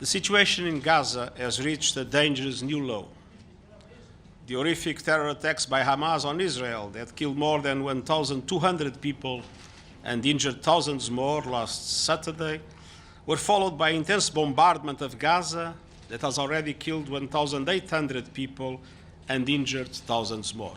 The situation in Gaza has reached a dangerous new low. The horrific terror attacks by Hamas on Israel that killed more than 1,200 people and injured thousands more last Saturday were followed by intense bombardment of Gaza that has already killed 1,800 people and injured thousands more.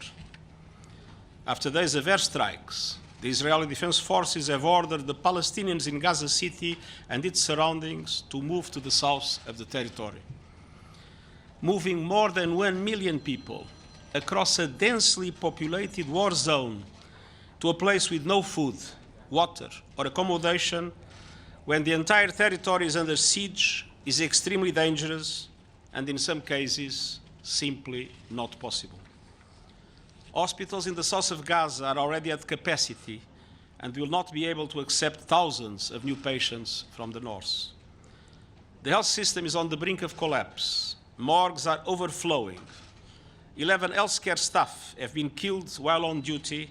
After days of airstrikes, the Israeli Defense Forces have ordered the Palestinians in Gaza City and its surroundings to move to the south of the territory. Moving more than 1 million people across a densely populated war zone to a place with no food, water, or accommodation when the entire territory is under siege is extremely dangerous and in some cases simply not possible. Hospitals in the south of Gaza are already at capacity and will not be able to accept thousands of new patients from the north. The health system is on the brink of collapse. Morgues are overflowing. 11 healthcare staff have been killed while on duty,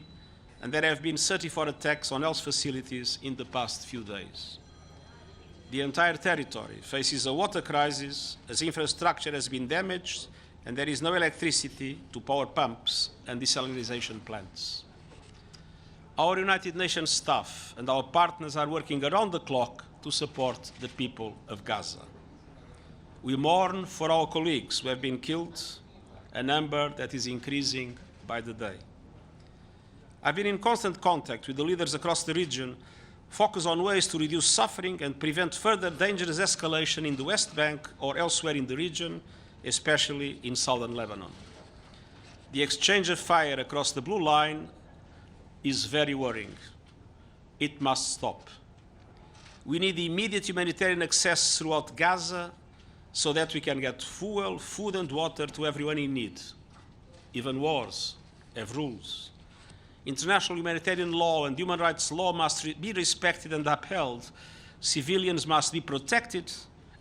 and there have been 34 attacks on health facilities in the past few days. The entire territory faces a water crisis as infrastructure has been damaged and there is no electricity to power pumps and desalination plants. Our United Nations staff and our partners are working around the clock to support the people of Gaza. We mourn for our colleagues who have been killed, a number that is increasing by the day. I've been in constant contact with the leaders across the region, focused on ways to reduce suffering and prevent further dangerous escalation in the West Bank or elsewhere in the region, especially in southern Lebanon. The exchange of fire across the blue line is very worrying. It must stop. We need immediate humanitarian access throughout Gaza so that we can get fuel, food and water to everyone in need. Even wars have rules. International humanitarian law and human rights law must be respected and upheld. Civilians must be protected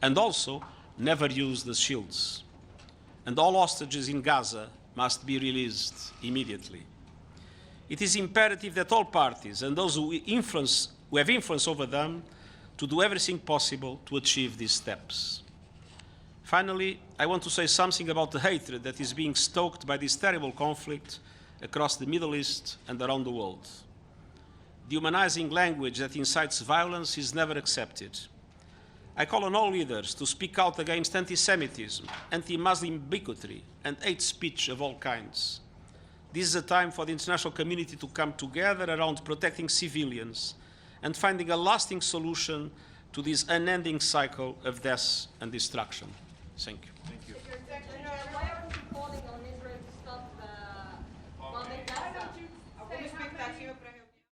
and also never used as shields. And all hostages in Gaza must be released immediately. It is imperative that all parties and those who have influence over them to do everything possible to achieve these steps. Finally, I want to say something about the hatred that is being stoked by this terrible conflict across the Middle East and around the world. Dehumanizing language that incites violence is never accepted. I call on all leaders to speak out against anti-Semitism, anti-Muslim bigotry, and hate speech of all kinds. This is a time for the international community to come together around protecting civilians and finding a lasting solution to this unending cycle of death and destruction. Thank you. Thank you.